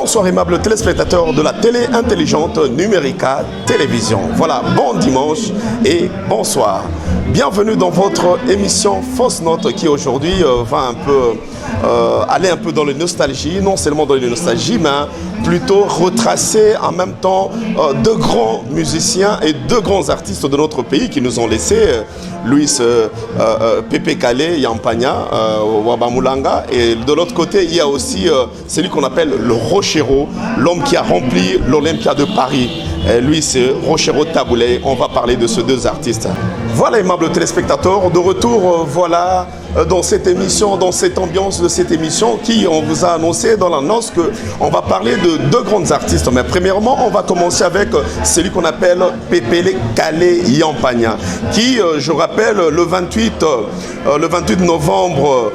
Bonsoir aimables téléspectateurs de la télé intelligente Numérica Télévision. Voilà, bon dimanche et bonsoir. Bienvenue dans votre émission Fausse Note qui aujourd'hui va un peu aller un peu dans la nostalgie, non seulement dans la nostalgie, mais plutôt retracer en même temps deux grands musiciens et deux grands artistes de notre pays qui nous ont laissé, Luis Pepe Kale Yampanya, Wabamulanga, et de l'autre côté il y a aussi celui qu'on appelle le Rochero, l'homme qui a rempli l'Olympia de Paris. Lui c'est Rochero Taboulé. On va parler de ces deux artistes. Voilà aimables téléspectateurs, de retour voilà dans cette émission, dans cette ambiance de cette émission qui on vous a annoncé dans l'annonce qu'on va parler de deux grands artistes. Mais premièrement, on va commencer avec celui qu'on appelle Pepe Kale Yampanya qui, je rappelle, le 28 novembre,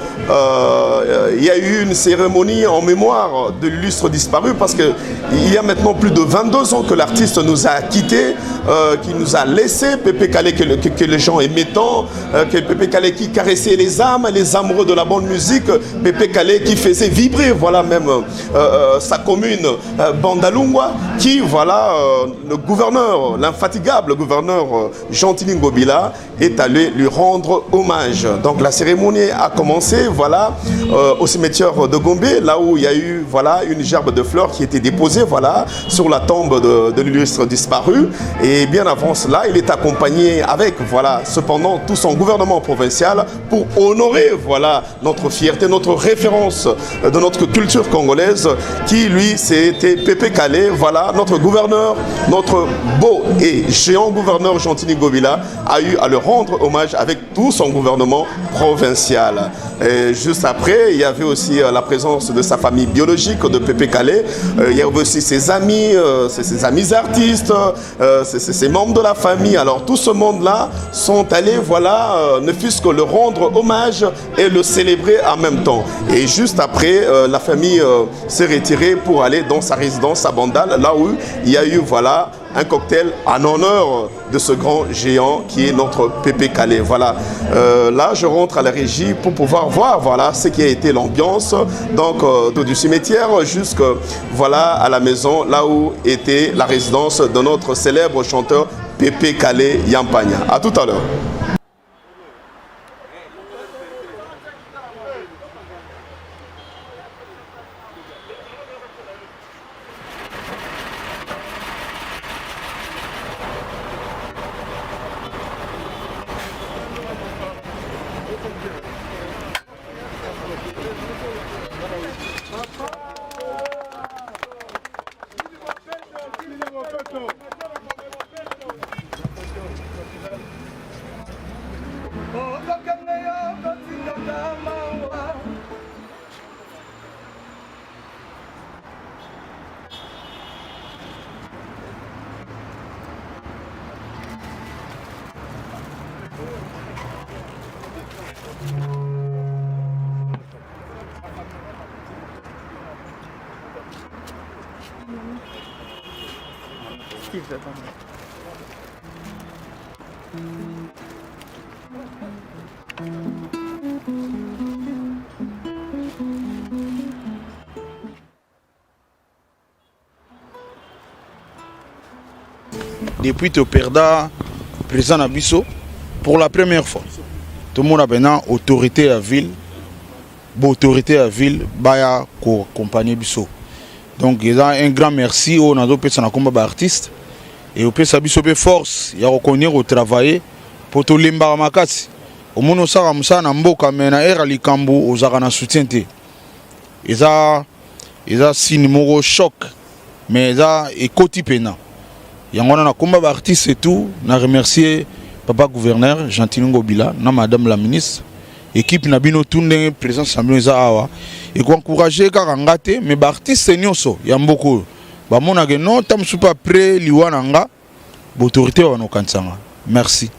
il y a eu une cérémonie en mémoire de l'illustre disparu parce qu'il y a maintenant plus de 22 ans que l'artiste nous a quittés, qui nous a laissé. Pepe Kale que les gens aimaient tant, que Pepe Kale qui caressait les âmes, les amoureux de la bonne musique, Pepe Kale qui faisait vibrer voilà même sa commune Bandalungwa, qui voilà le gouverneur, l'infatigable gouverneur Jean-Tini Ngobila est allé lui rendre hommage. Donc la cérémonie a commencé voilà au cimetière de Gombe, là où il y a eu voilà une gerbe de fleurs qui était déposée voilà sur la tombe de l'illustre disparu, et bien avant cela il est accompagné avec voilà cependant tout son gouvernement provincial pour honorer voilà notre fierté, notre référence de notre culture congolaise, qui lui c'était Pepe Kale. Voilà, notre gouverneur, notre beau et géant gouverneur Jean-Tini Ngobila a eu à le rendre hommage avec tout son gouvernement provincial. Et juste après, il y avait aussi la présence de sa famille biologique de Pepe Kale. Il y avait aussi ses amis artistes, ses membres de la famille. Alors tout ce monde-là sont allés, voilà, ne fût-ce que le rendre hommage et le célébrer en même temps. Et juste après, la famille s'est retirée pour aller dans sa résidence à Bandal, là où il y a eu, voilà, un cocktail en honneur de ce grand géant qui est notre Pepe Kale. Voilà. Là, je rentre à la régie pour pouvoir voir voilà, ce qui a été l'ambiance donc du cimetière jusqu'à voilà, à la maison, là où était la résidence de notre célèbre chanteur Pepe Kale Yampanya. À tout à l'heure. Depuis Toperda, président Nabiso, pour la première fois, tout le monde a maintenant autorité à ville, baya ko compagnie Biso. Donc il y a un grand merci aux artistes et au Biso force, il y a reconnaître au travail pour tout l'embarras makasi. Au monde ça ramsa na mboka mena era likambu aux arana soutien te. Il y a signe choc, mais il y a écoti pena. Il y a un combat d'artistes et tout. Je remercie papa gouverneur Jean-Tini Ngobila, madame la ministre, équipe Nabino Tourné, présence Samuel Awa, et encourager Karangate, mais artistes c'est nyoso, il y a beaucoup. Bah mon agé non, tam soupa près liwananga, autorité wa no kansanga. Merci.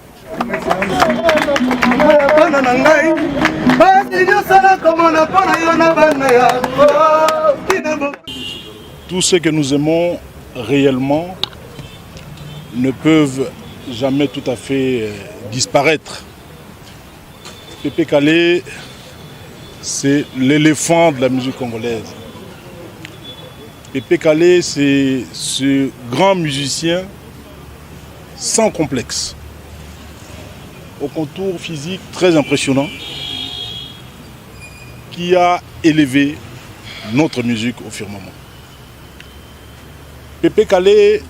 Tous ceux que nous aimons réellement ne peuvent jamais tout à fait disparaître. Pepe Kale, c'est l'éléphant de la musique congolaise. Pépé Kalé, c'est ce grand musicien sans complexe, au contour physique très impressionnant, qui a élevé notre musique au firmament. Pépé Kalé,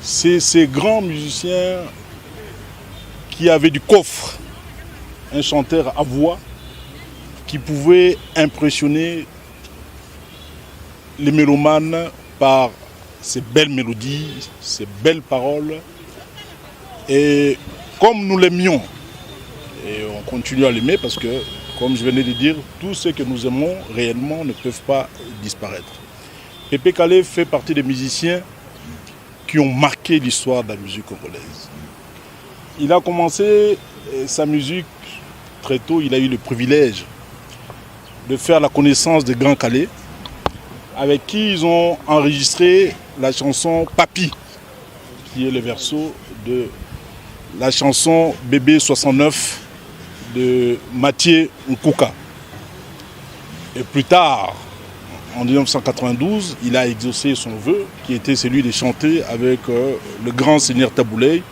c'est ces grands musiciens qui avaient du coffre, un chanteur à voix qui pouvait impressionner les mélomanes par ses belles mélodies, ses belles paroles. Et comme nous l'aimions, et on continue à l'aimer parce que, comme je venais de dire, tous ceux que nous aimons réellement ne peuvent pas disparaître. Pépé Kalé fait partie des musiciens qui ont marqué l'histoire de la musique congolaise. Il a commencé sa musique très tôt, il a eu le privilège de faire la connaissance de Grand Kalé, avec qui ils ont enregistré la chanson Papi, qui est le verso de la chanson Bébé 69 de Mathieu Nkuka. Et plus tard, en 1992, il a exaucé son vœu, qui était celui de chanter avec le grand seigneur Tabouley,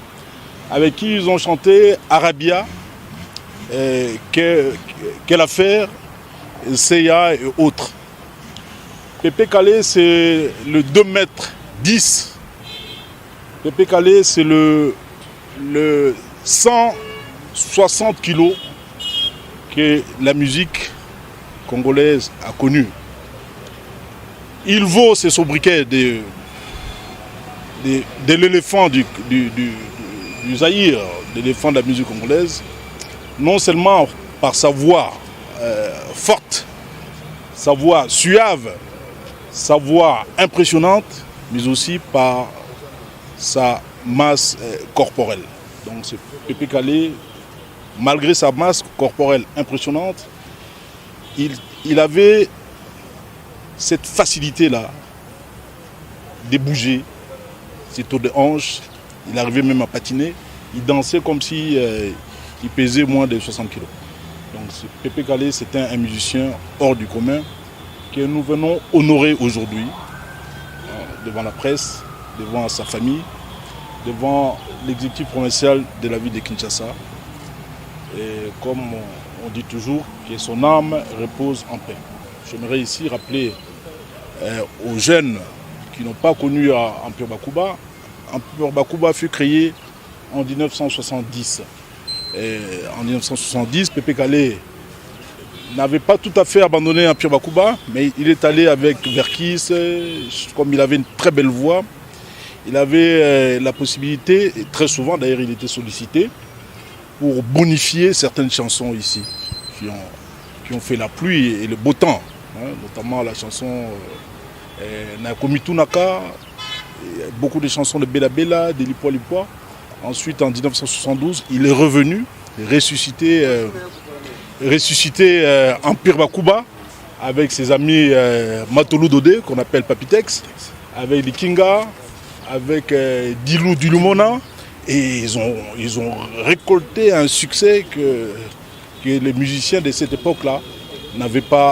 avec qui ils ont chanté Arabia, Quelle affaire, Seiya et autres. Pépé Kalé, c'est le 2,10 m. Pépé Kalé, c'est le 160 kg que la musique congolaise a connu. Il vaut ses sobriquets de l'éléphant du Zaïre, de l'éléphant de la musique congolaise, non seulement par sa voix forte, sa voix suave, sa voix impressionnante, mais aussi par sa masse corporelle. Donc c'est Pépé Kalé, malgré sa masse corporelle impressionnante, il avait cette facilité-là de bouger, ses taux de hanches, il arrivait même à patiner, il dansait comme si il pesait moins de 60 kg. Donc Pépé Kalé, c'était un musicien hors du commun que nous venons honorer aujourd'hui devant la presse, devant sa famille, devant l'exécutif provincial de la ville de Kinshasa. Et comme on dit toujours, que son âme repose en paix. J'aimerais ici rappeler aux jeunes qui n'ont pas connu Empire Bakuba. Empire Bakuba fut créé en 1970. Et en 1970, Pépé Kalé n'avait pas tout à fait abandonné Empire Bakuba, mais il est allé avec Verkis, comme il avait une très belle voix. Il avait la possibilité, et très souvent d'ailleurs il était sollicité, pour bonifier certaines chansons ici, qui ont fait la pluie et le beau temps, notamment la chanson Nakomitu Naka, beaucoup de chansons de Bela Bela, de Lipwa Lipwa. Ensuite, en 1972, il est revenu, ressuscité Empire Bakuba avec ses amis Matolu Dodé, qu'on appelle Papitex, avec les Kinga, avec Dilou Dulumona. Et ils ont récolté un succès que les musiciens de cette époque-là n'arrivaient pas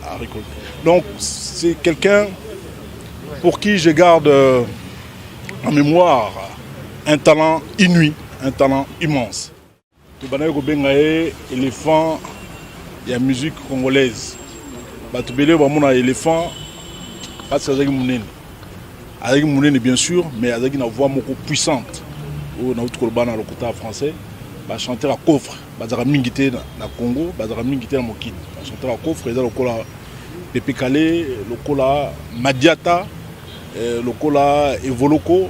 à récolter. Donc c'est quelqu'un pour qui je garde en mémoire un talent inouï, un talent immense. Tobanaye Kobengaye, éléphant, il y a musique congolaise. Batubele Bamona éléphant, parce que avec Mounene bien sûr, mais avec une voix beaucoup puissante. Au Naoutkoloba, le côté français, bah chanter à coffre, bah zara mingité na Congo, bah zara mingité na Mokine. Bah chanter à coffre, et là le cola Pépé Kalé, le cola Madiata, le cola Evoloko,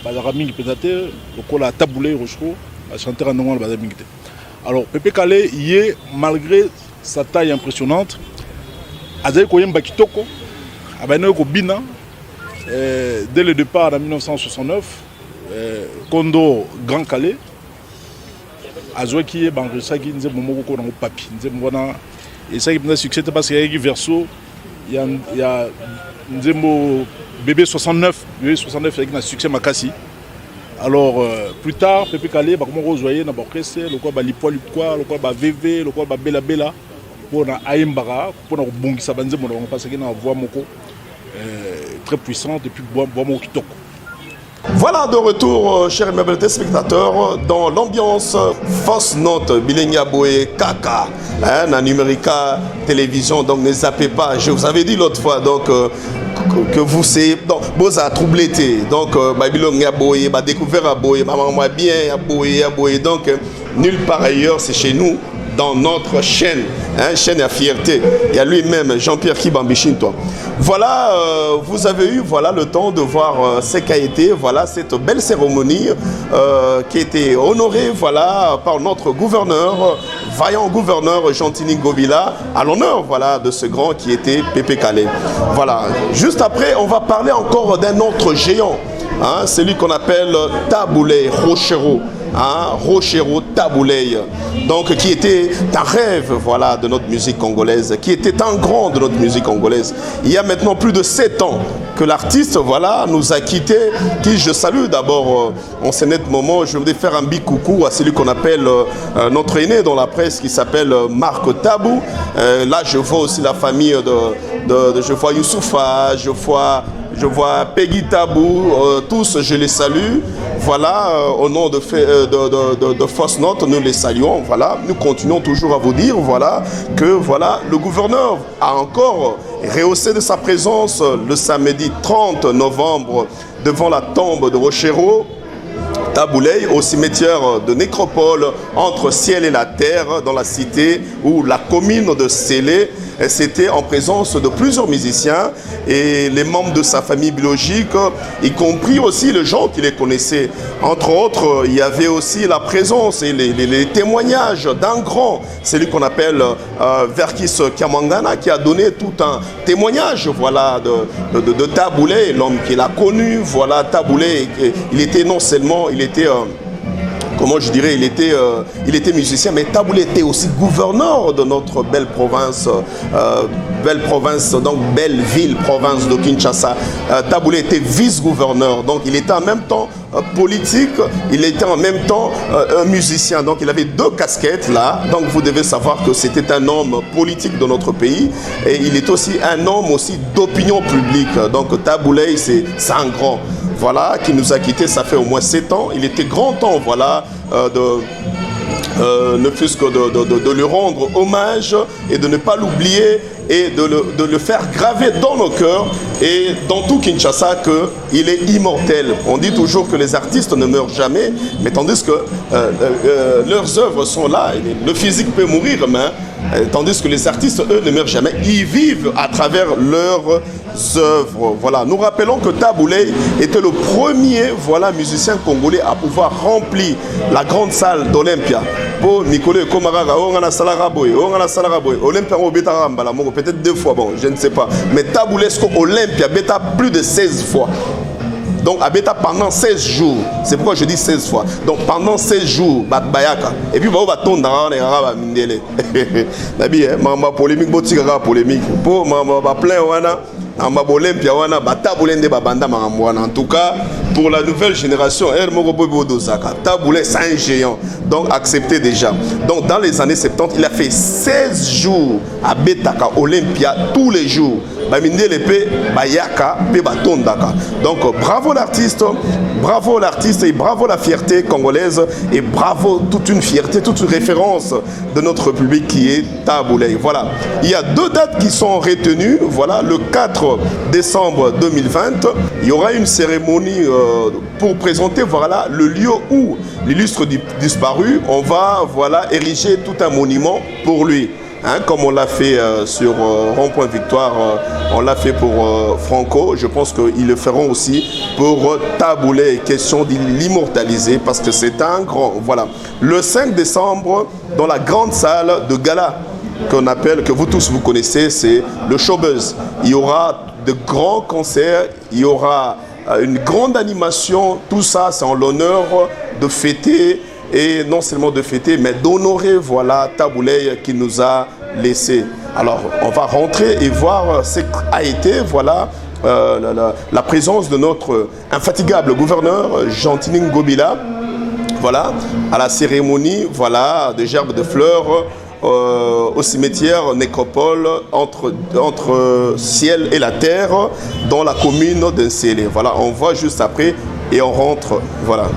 bah zara mingité pédate, le cola Taboulé Rochko, bah chanter à Nongal bah zara mingité. Alors Pépé Kalé, il est malgré sa taille impressionnante, Azaï Koyem Bakitoko, Abane Kobina. Dès le départ en 1969, Kondo Grand Kalé, Azouaki Bangressaki, Nze Momoko dans le papier, Nze Mwana, et ça qui a succès parce qu'il y a un verso, il y a Nzembo Bébé 69, Bébé 69 avec un succès Makassi. Alors plus tard, Pépé Kalé, comment vous voyez, le quoi Lipwa Lipwa, le quoi VV, le quoi Bela Bela, pour na aimbara pour na bongisa banze mo parce que na voix moko très puissante et puis voix moko kitoko. Voilà de retour, chers aimable téléspectateurs, dans l'ambiance fausse note, Bilenya Boé, Kaka, la Numérica Télévision, donc ne zappez pas, je vous avais dit l'autre fois, donc que vous c'est, donc vous a troublé, donc Bilenya Boé, découvert à Boé, maman bien à Boé, donc nulle part ailleurs, c'est chez nous, dans notre chaîne, chaîne à fierté. Il y a lui-même, Jean-Pierre Kibambichine, toi. Voilà, vous avez eu le temps de voir ce qu'a été cette belle cérémonie qui a été honorée par notre gouverneur, vaillant gouverneur Jean-Tini Ngobila, à l'honneur de ce grand qui était Pépé Kalé. Voilà, juste après, on va parler encore d'un autre géant, celui qu'on appelle Taboulé Rochero. Rochero Taboulé, donc qui était un rêve de notre musique congolaise, qui était un grand de notre musique congolaise. Il y a maintenant plus de 7 ans que l'artiste nous a quittés, qui je salue d'abord en ce net moment. Je voudrais faire un big coucou à celui qu'on appelle notre aîné dans la presse qui s'appelle Marc Tabou. Là je vois aussi la famille je vois Youssoufa, je vois Peggy Tabou, tous je les salue. Au nom de Fausse Note, nous les saluons. Nous continuons toujours à vous dire que le gouverneur a encore rehaussé de sa présence le samedi 30 novembre devant la tombe de Rochero Taboulé au cimetière de Nécropole entre ciel et la terre dans la cité ou la commune de Sélé. C'était en présence de plusieurs musiciens et les membres de sa famille biologique, y compris aussi les gens qui les connaissaient. Entre autres, il y avait aussi la présence et les témoignages d'un grand, celui qu'on appelle Verkis Kiamangana, qui a donné tout un témoignage de Taboulé, l'homme qu'il a connu. Taboulé, il était non seulement, comment je dirais, il était musicien, mais Taboulé était aussi gouverneur de notre belle province, donc belle ville, province de Kinshasa. Taboulé était vice-gouverneur, donc il était en même temps politique, il était en même temps un musicien, donc il avait 2 casquettes là, donc vous devez savoir que c'était un homme politique de notre pays et il est aussi un homme aussi d'opinion publique, donc Taboulé c'est un grand. Qui nous a quittés, ça fait au moins 7 ans. Il était grand temps, ne fût-ce que de lui rendre hommage et de ne pas l'oublier et de le faire graver dans nos cœurs et dans tout Kinshasa qu'il est immortel. On dit toujours que les artistes ne meurent jamais, mais tandis que leurs œuvres sont là. Le physique peut mourir, mais tandis que les artistes, eux, ne meurent jamais. Ils vivent à travers leurs œuvres. Nous rappelons que Taboulé était le premier musicien congolais à pouvoir remplir la grande salle d'Olympia. Pour Nicolas Komaraga, on a Salaraboy, Olympia peut-être 2 fois, bon, je ne sais pas. Mais Taboulé, Olympia, bêta plus de 16 fois. Donc, Abeta pendant 16 jours. C'est pourquoi je dis 16 fois. Donc, pendant 16 jours, Bayaka. Et puis, on va tomber dans les Arabes. Nabi, maman polémique, botika polémique. Pour maman, plein, wana. En tout cas, pour la nouvelle génération, Taboulé, c'est un géant. Donc, acceptez déjà. Donc, dans les années 70, il a fait 16 jours à Betaka, Olympia, tous les jours. Donc, bravo l'artiste et bravo la fierté congolaise et bravo toute une fierté, toute une référence de notre République qui est Taboulé. Il y a 2 dates qui sont retenues. Le 4 décembre 2020, il y aura une cérémonie pour présenter le lieu où l'illustre disparu, on va ériger tout un monument pour lui. Comme on l'a fait sur Rond-Point Victoire, on l'a fait pour Franco. Je pense qu'ils le feront aussi pour Taboulé, question de l'immortaliser parce que c'est un grand. Le 5 décembre, dans la grande salle de gala que vous tous vous connaissez, c'est le Showbuzz. Il y aura de grands concerts, il y aura une grande animation. Tout ça, c'est en l'honneur de fêter. Et non seulement de fêter, mais d'honorer Taboulé qui nous a laissé. Alors, on va rentrer et voir ce qu'a été la présence de notre infatigable gouverneur Jean-Tini Ngobila. À la cérémonie, des gerbes de fleurs au cimetière nécropole entre ciel et la terre dans la commune d'Nsélé. Voilà, on voit juste après et on rentre. Voilà.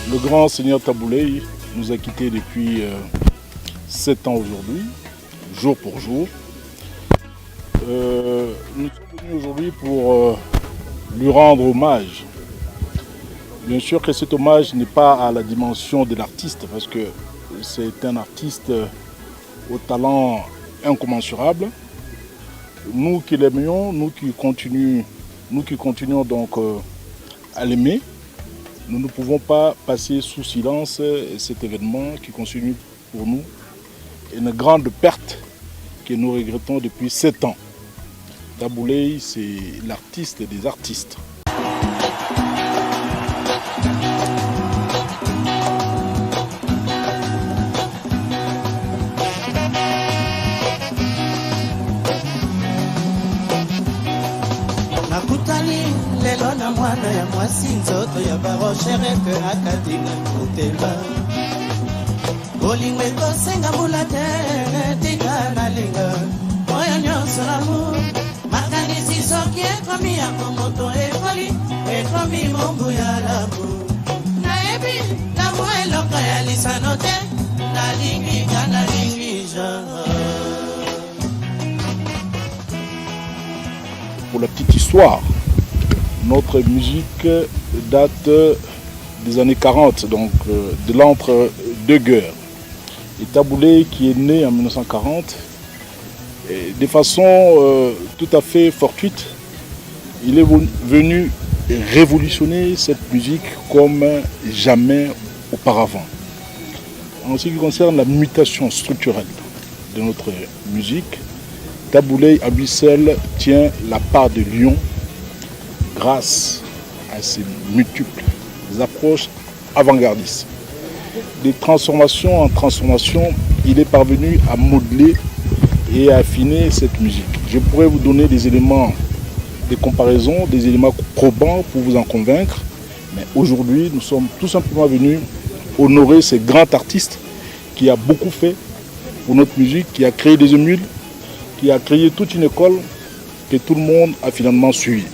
Le grand seigneur Tabouley nous a quittés depuis 7 ans aujourd'hui, jour pour jour. Nous sommes venus aujourd'hui pour lui rendre hommage. Bien sûr que cet hommage n'est pas à la dimension de l'artiste, parce que c'est un artiste au talent incommensurable. Nous qui l'aimions, nous qui continuons donc à l'aimer, nous ne pouvons pas passer sous silence cet événement qui constitue pour nous une grande perte que nous regrettons depuis 7 ans. Tabouley, c'est l'artiste des artistes. Lelo na mwana ya mwasi nzoto ya baroshereke akatinga kotela bolingo ekosenga mbula te tika nalinga oyo nyonso lamu makanisi soki ekomi yango moto ekomi mongu ya lamu nayebi lamu eloko ya lisano te nalingi ka nalingi Pour la petite histoire, notre musique date des années 40, donc de l'entre-deux guerres. Et Tabouley, qui est né en 1940, de façon tout à fait fortuite, il est venu révolutionner cette musique comme jamais auparavant. En ce qui concerne la mutation structurelle de notre musique, Tabouley à lui seul tient la part de lion grâce à ses multiples approches avant-gardistes. De transformation en transformation, il est parvenu à modeler et à affiner cette musique. Je pourrais vous donner des éléments de comparaison, des éléments probants pour vous en convaincre, mais aujourd'hui, nous sommes tout simplement venus honorer ce grand artiste qui a beaucoup fait pour notre musique, qui a créé des émules, qui a créé toute une école que tout le monde a finalement suivi.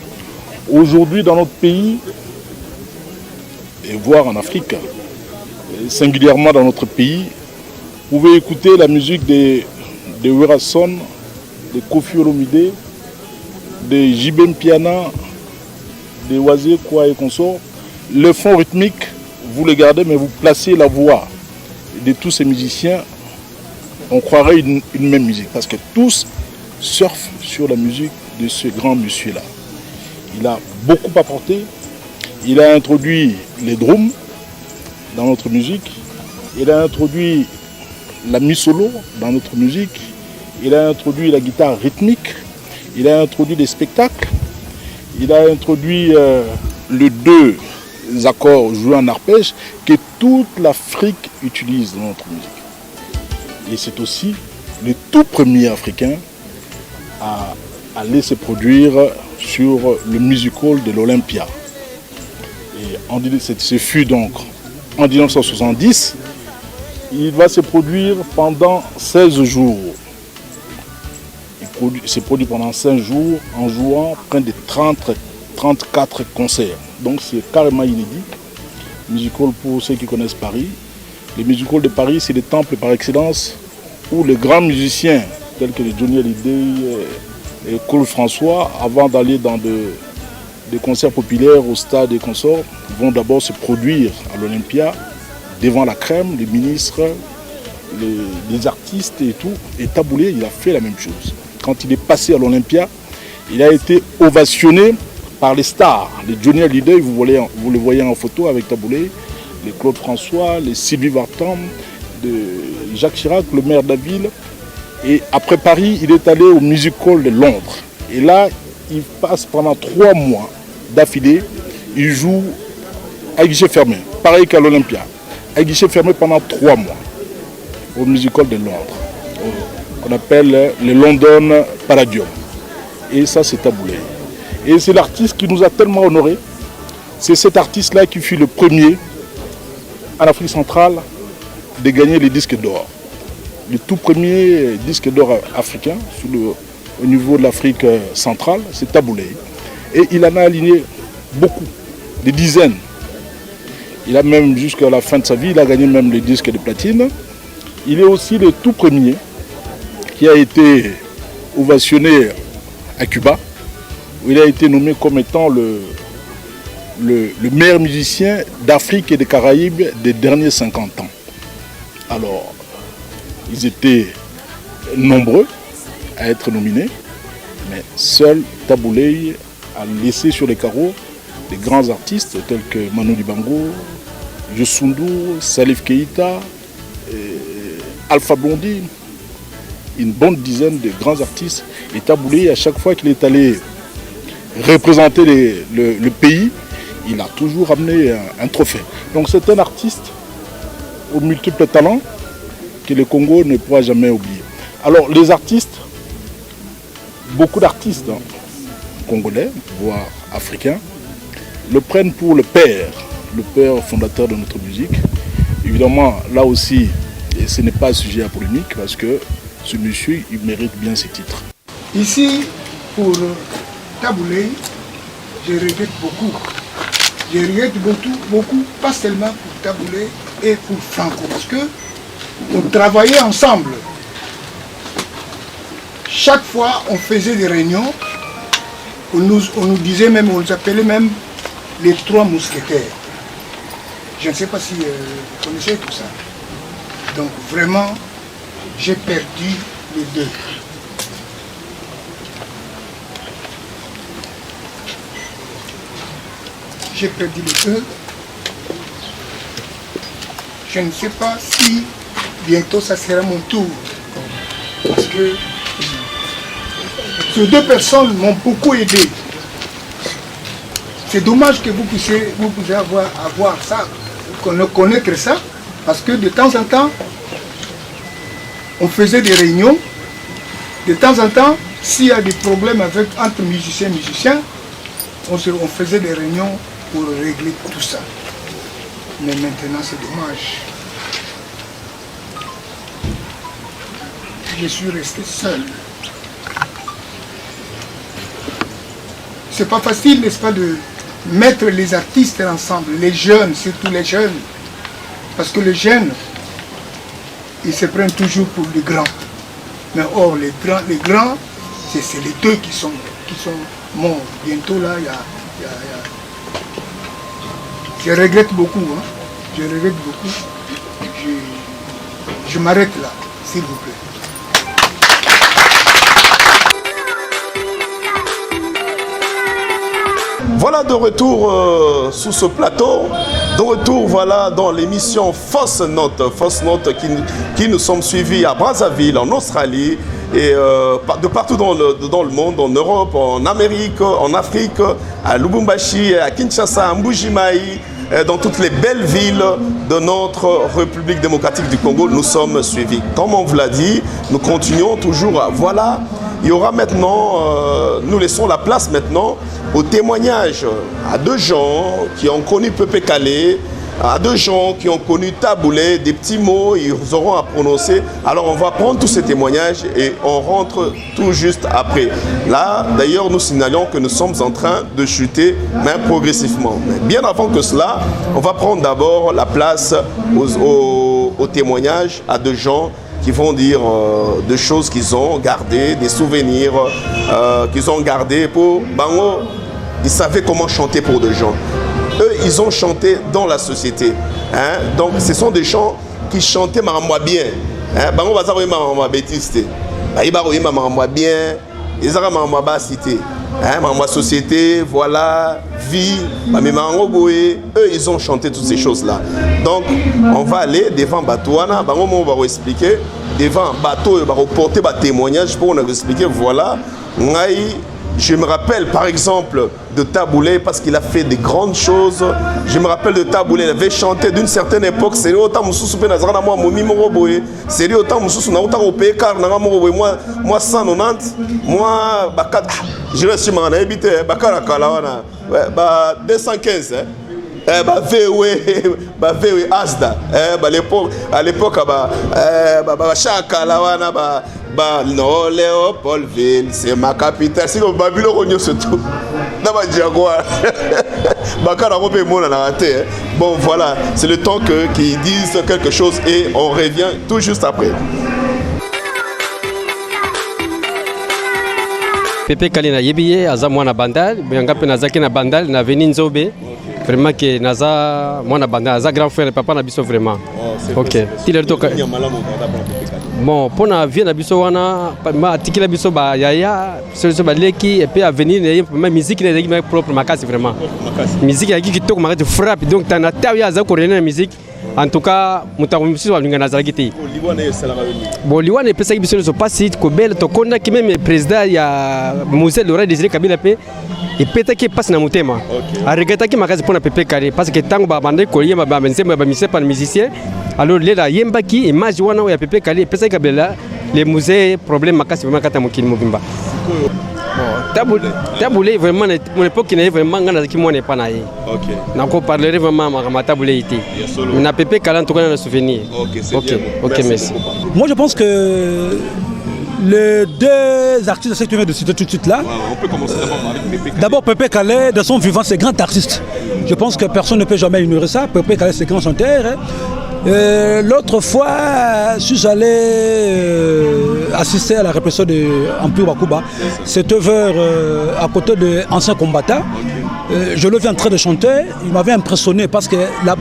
Aujourd'hui, dans notre pays, et voire en Afrique, singulièrement dans notre pays, vous pouvez écouter la musique de Werason, de Kofi Olomide, de Jibem Piana, de Wazé Kwa et consorts. Le fond rythmique, vous le gardez, mais vous placez la voix de tous ces musiciens, on croirait une même musique, parce que tous surfent sur la musique de ce grand monsieur-là. Il a beaucoup apporté, il a introduit les drums dans notre musique, il a introduit la mi-solo dans notre musique, il a introduit la guitare rythmique, il a introduit des spectacles, il a introduit les 2 accords joués en arpège que toute l'Afrique utilise dans notre musique. Et c'est aussi le tout premier Africain à aller se produire sur le musical de l'Olympia. Et ce fut donc en 1970. Il va se produire pendant 16 jours. Il s'est produit pendant 5 jours en jouant près de 34 concerts. Donc c'est carrément inédit. Musical pour ceux qui connaissent Paris. Les musicals de Paris, c'est les temples par excellence où les grands musiciens tels que les Johnny Hallyday et Claude François, avant d'aller dans des concerts populaires au stade et consorts vont d'abord se produire à l'Olympia devant la crème, les ministres, les artistes et tout. Et Taboulé, il a fait la même chose. Quand il est passé à l'Olympia, il a été ovationné par les stars, les Johnny Hallyday, vous le voyez en photo avec Taboulé, les Claude François, les Sylvie Vartan, Jacques Chirac, le maire de la ville. Et après Paris, il est allé au Music Hall de Londres. Et là, il passe pendant 3 mois d'affilée. Il joue à guichet fermé, pareil qu'à l'Olympia. À guichet fermé pendant 3 mois au Music Hall de Londres, qu'on appelle le London Palladium. Et ça, c'est Taboulé. Et c'est l'artiste qui nous a tellement honorés. C'est cet artiste-là qui fut le premier en Afrique centrale de gagner les disques d'or. Le tout premier disque d'or africain au niveau de l'Afrique centrale, c'est Taboulé. Et il en a aligné beaucoup, des dizaines. Il a même, jusqu'à la fin de sa vie, il a gagné même les disques de platine. Il est aussi le tout premier qui a été ovationné à Cuba, où il a été nommé comme étant le meilleur musicien d'Afrique et des Caraïbes des derniers 50 ans. Alors, ils étaient nombreux à être nominés, mais seul Taboulé a laissé sur les carreaux des grands artistes tels que Manu Dibango, Youssou N'Dour, Salif Keïta, Alpha Blondy, une bonne dizaine de grands artistes. Et Taboulé, à chaque fois qu'il est allé représenter le pays, il a toujours amené un trophée. Donc c'est un artiste aux multiples talents que le Congo ne pourra jamais oublier. Alors les artistes, beaucoup d'artistes congolais, voire africains, le prennent pour le père fondateur de notre musique. Évidemment, là aussi, et ce n'est pas un sujet à polémique parce que ce monsieur, il mérite bien ses titres. Ici, pour Taboulé, je regrette beaucoup. Je regrette beaucoup, pas seulement pour Taboulé et pour Franco, parce que on travaillait ensemble. Chaque fois, on faisait des réunions, on nous disait même, on nous appelait même les 3 mousquetaires. Je ne sais pas si vous connaissez tout ça. Donc vraiment, j'ai perdu les 2. J'ai perdu les 2. Je ne sais pas si bientôt ça sera mon tour. Parce que ces 2 personnes m'ont beaucoup aidé. C'est dommage que vous puissiez avoir ça, connaître ça, parce que de temps en temps, on faisait des réunions. De temps en temps, s'il y a des problèmes entre musiciens et musiciens, on faisait des réunions pour régler tout ça. Mais maintenant, c'est dommage. Je suis resté seul. C'est pas facile, n'est-ce pas, de mettre les artistes ensemble, les jeunes, surtout les jeunes. Parce que les jeunes, ils se prennent toujours pour les grands. Mais or, les grands, c'est les 2 qui sont morts. Bientôt là, il y a... Je regrette beaucoup, hein. Je regrette beaucoup. Je m'arrête là, s'il vous plaît. Voilà de retour sous ce plateau, de retour voilà dans l'émission Fausse Note qui nous sommes suivis à Brazzaville, en Australie et de partout dans le monde, en Europe, en Amérique, en Afrique, à Lubumbashi, à Kinshasa, à Mbujimaï, dans toutes les belles villes de notre République démocratique du Congo, nous sommes suivis. Comme on vous l'a dit, nous continuons toujours. Voilà, il y aura maintenant, nous laissons la place maintenant au témoignage à 2 gens qui ont connu Pépé Kalé, à 2 gens qui ont connu Taboulé, des petits mots, ils auront à prononcer. Alors on va prendre tous ces témoignages et on rentre tout juste après. Là, d'ailleurs, nous signalons que nous sommes en train de chuter, mais progressivement. Mais bien avant que cela, on va prendre d'abord la place aux témoignages à 2 gens qui vont dire des choses qu'ils ont gardées, des souvenirs qu'ils ont gardés pour Bango ils savaient comment chanter pour des gens. Eux, ils ont chanté dans la société. Hein? Donc, ce sont des gens qui chantaient maramba bien. Bango baza koyeba maramba bêtise. Bayiba koyeba maramba bien. Ils ont maramba cité. Maramba société, voilà, vie. Eux, ils ont chanté toutes ces choses-là. Donc, on va aller devant Batouana. Bango on va expliquer. Devant Bateau, on va reporter des témoignages pour nous expliquer. Voilà. Je me rappelle par exemple de Taboulé parce qu'il a fait de grandes choses. Je me rappelle de Taboulé, il avait chanté d'une certaine époque. C'est autant Moussous Benazara, moi, Momi Moroboé. C'est autant Moussous, on a autant au pays car moi 190, moi, je reste sur mon habité, Bakara Kalawana, 215. VW Asda à l'époque Chaka Lawana no Léopoldville c'est ma capitale si le Babylone rogno surtout dans ma Jaguar Bakara Robé Mona na raté. Bon voilà, c'est le temps qu'ils disent quelque chose et on revient tout juste après. Pepe Kalina Yebiye aza mwana bandal benganga pe nazaki na bandal na veni Nzobe. Vraiment que naza mwana bandal aza grand frère papa na biso vraiment. OK. Bon, pour na vie na biso wana ma tikila biso ba yaya so ba leki et puis à venir ma musique na ma propre makasi vraiment. Musique ya ki to ma frappe donc tana tawi aza ko rena musique. En tout cas, mutamusi wa lingana zalagiti. Bon, liwane pesa biso ne so pas site ko belle to konna ki même président ya Moselle Laurent Désiré Kabila pe et peta ki passe na mutema. A regata ki makazi pona Pepe Kale parce que tango ba bande ko yema ba mense ba mise par musicien. Alors lela yemba ki image wana ya Pepe Kale pesa Kabila les musées problème makasi vraiment kata mokili mobimba. Bon, Taboulé vraiment mon époque qui n'est vraiment ngana ki mona pas naé. OK. Na ko parlerai vraiment ma Taboulé été. Mais na Pepe Kale en tout cas na souvenir. OK, merci. Moi je pense que les deux artistes que tu viens de citer tout de suite là. On peut commencer avec Pepe Kale. D'abord Pepe Kale de son vivant c'est grand artiste. Je pense que personne ne peut jamais ignorer ça. Pepe Kale c'est grand chanteur. L'autre fois, je suis allé assister à la répression de Empire Wakuba. Cette œuvre à côté d'anciens combattants. Je le vis en train de chanter. Il m'avait impressionné parce que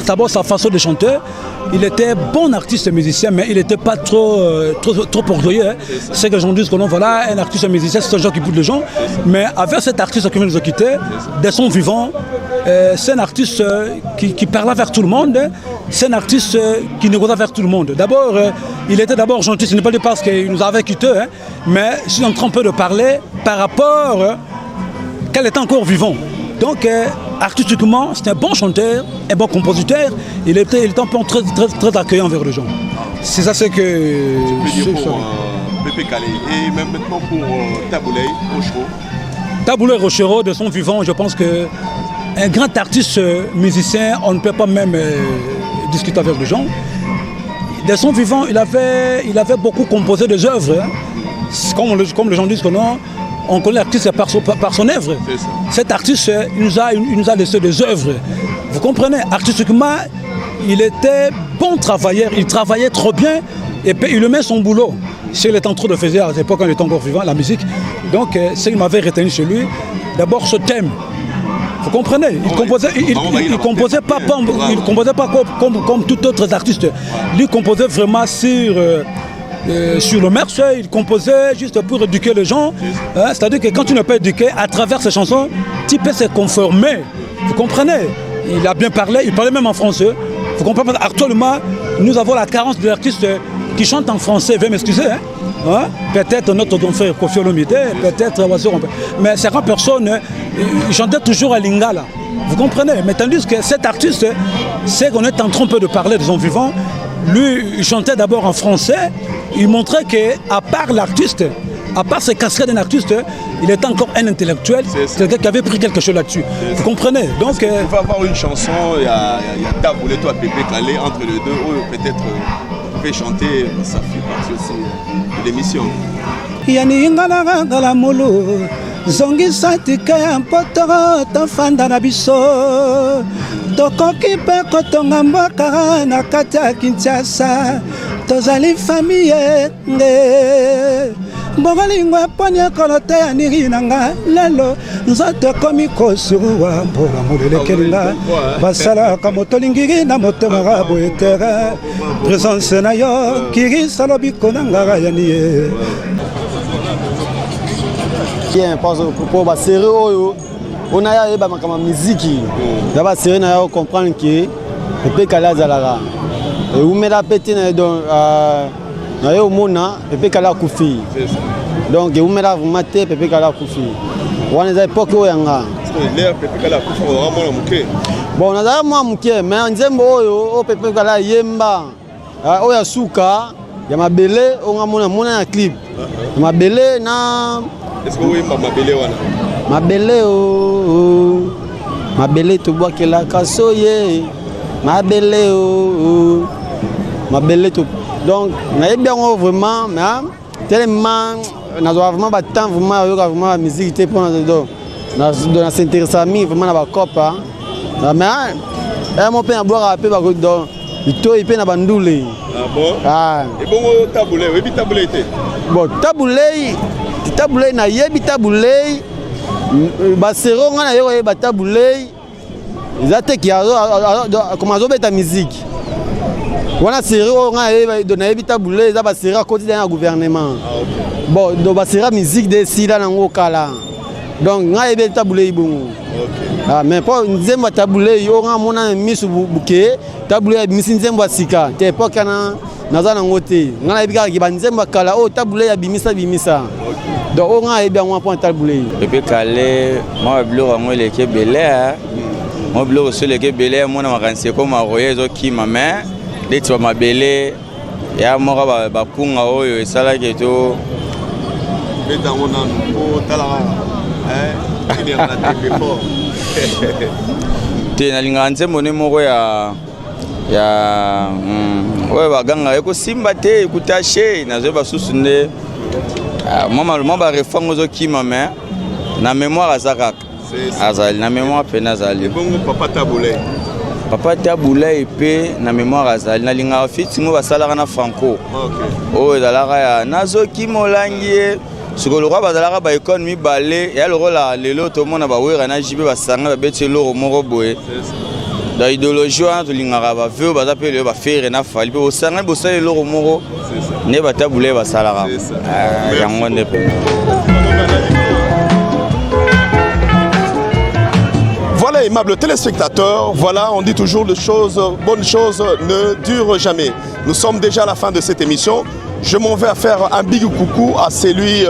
d'abord sa façon de chanter, il était bon artiste et musicien, mais il n'était pas trop orgueilleux. Hein. C'est que j'en dis que non, voilà, un artiste et musicien, c'est un genre qui pousse les gens. Mais avec cet artiste qui vient nous a quittés, de son vivant, c'est un artiste qui parlait vers tout le monde. C'est un artiste qui négociait vers tout le monde. D'abord, il était d'abord gentil, ce n'est pas parce qu'il nous avait quittés, hein, mais je suis en train un peu de parler par rapport qu'elle était encore vivant. Donc, artistiquement, c'est un bon chanteur, un bon compositeur. Il était un peu très accueillant vers les gens. C'est ça, c'est que... Tu peux dire pour Pepe Kale et même maintenant pour Taboulé Rochereau. Taboulé Rochereau, de son vivant, je pense qu'un grand artiste musicien, on ne peut pas même discuter avec les gens. De son vivant, il avait beaucoup composé des œuvres. Hein. Comme les gens disent que non, on connaît l'artiste par son œuvre. Cet artiste, il nous a laissé des œuvres. Vous comprenez? Artistiquement, il était bon travailleur, il travaillait trop bien et puis il aimait son boulot. Il était en train de faire à l'époque quand il était encore vivant, la musique. Donc, ce qu'il m'avait retenu chez lui, d'abord ce thème. Vous comprenez? Il composait pas comme tout autre artiste. Il composait vraiment sur le marché, il composait juste pour éduquer les gens. Hein, c'est-à-dire que quand tu n'es pas éduqué, à travers ces chansons, tu peux se conformer. Vous comprenez? Il a bien parlé, il parlait même en français. Vous comprenez? Actuellement, nous avons la carence de l'artiste qui chante en français. Veuillez m'excuser. Hein? Peut-être notre frère Kofi Olomide, peut-être Oiseau. Mais certaines personnes, ils chantaient toujours à Lingala. Vous comprenez? Mais tandis que cet artiste, c'est qu'on est en train de parler de son vivant. Lui, il chantait d'abord en français. Il montrait qu'à part l'artiste, à part ses casquettes d'un artiste, il était encore un intellectuel, quelqu'un qui avait pris quelque chose là-dessus. Vous comprenez? Donc, il va avoir une chanson, il y a Taboulé, toi, Pepe Kale, entre les deux, peut-être pouvez chanter, ça fait partie aussi de l'émission. Yani ingala ngala molo zongisa tika ya mpotoro tofanda na biso tokoki mpe kotonga mboka na kati ya Kinshasa tozali famille nde bolingo eponi ekolo te ya niri na nga lelo nzoto ekomi kosuruwa mpola molelekeli nga basalaka moto lingiri na motomaka boye tere présence na yo kirisa lobiko na ngaka yani ye bien parce que pour basérie oyo on a yeba makama muziki ya basérie na yo comprendre que Pepe Kale azalaka eumela pete na don na yo mona Pepe Kale akufi donc eumela vraiment te Pepe Kale akufi wana eza époque oyo yanga l'air Pepe Kale akufi vraiment muke bon nazala mwa muke mais nzembo oyo o Pepe Kale yemba oyo asuka ya mabele onga mona na clip mabele na est-ce que vous yemba mabele wana mabele o mabele to bwakela kasoye mabele o mabele to donc na bien vraiment mais tellement na vraiment ba temps vraiment yo vraiment la musique te pour na s'intéresser à mi vraiment na ba copa mais mon père boire pe ba donc ito ipe na bandule ah bon ah et bon tabule oui tabule te bon tabule na yebi tabule basero nga na yo ba tabule izate ki comment azobeta musique wana série nga ye dona yebi tabule za ba série à côté d'un gouvernement bon do ba série musique de sila na ngokala donc nga yebi tabule ibungu ah mais pour nzemba tabule yo nga mona misu buke tabule misi nzemba sika te époque na za na ngote nga yebi ka ki ba nzemba kala o tabule ya bimisa donc on a bien un point tabulé Pepe Kale moi bleu ngo le ke belé moi bleu sur le ke belé moi na kanse ko ma royezo ki ma main de tu ma belé ya mo ba kunga oyo esala ke to beta ngona ko tala il est en tête fort te na linga nze mone moko ya ouais baganga eko simba te kutache na zo ba susunde moi ba réforme zo ki ma main na mémoire azaka azali na mémoire pe nazali bongo papa tabula pe na mémoire azali na linga fiti ngo basalaka na franco o ezalaka ya nazo ki molangi sukolo kwa bazalaka ba économie balé ya lokola lelo to mona ba wera na jibe basanga ba beti loro moko boye da idéologie wana tolingaka baveo baza mpe lelo bafere na fali mpe osanga bosala eloko moko nde batabule basalaka yango nde mpe Voilà, aimables téléspectateurs, voilà, on dit toujours les choses, bonnes choses ne durent jamais. Nous sommes déjà à la fin de cette émission. Je m'en vais à faire un big coucou à celui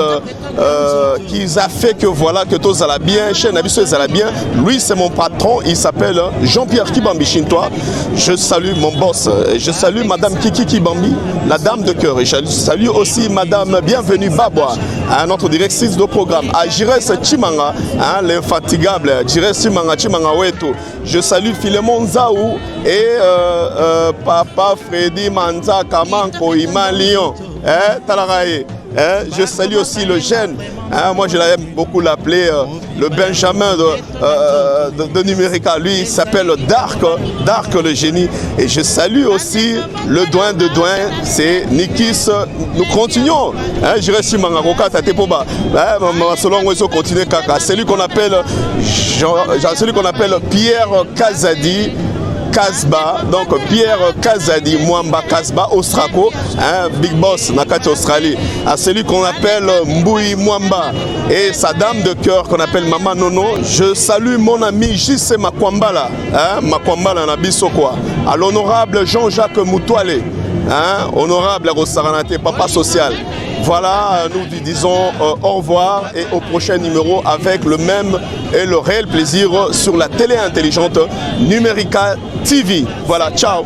qui a fait que voilà que tous allaient bien, chez Nabiso ils allaient bien. Lui c'est mon patron, il s'appelle Jean-Pierre Kibambi Chintois. Je salue mon boss, je salue Madame Kiki Kibambi, la dame de cœur. Et je salue aussi Madame Bienvenue Babwa, notre directrice de programme. À Jires Chimanga, l'infatigable Jires Chimanga Weto. Je salue Philemon Zaou et Papa Freddy Manza Kamanko Ima Lyon. Je salue aussi le jeune, moi je l'aime beaucoup l'appeler le Benjamin de Numérica, lui il s'appelle Dark le génie. Et je salue aussi le doyen de doyen, c'est Nikis. Nous continuons, je reste Mangaroka Tatepoba, selon moi continue Kaka, celui qu'on appelle Pierre Kazadi Kasba, donc Pierre Kazadi Mwamba Kasba Ostrako, Big Boss Nakati Australie, à celui qu'on appelle Mboui Mwamba et sa dame de cœur qu'on appelle Maman Nono. Je salue mon ami Jisse Makwambala, Makwambala Nabiso quoi, à l'honorable Jean-Jacques Moutouale, honorable Rosaranate, papa social. Voilà, nous disons au revoir et au prochain numéro avec le même et le réel plaisir sur la télé intelligente Numérica TV. Voilà, ciao.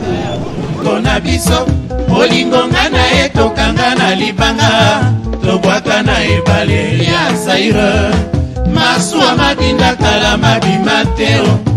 Masua madinda kala mabimateo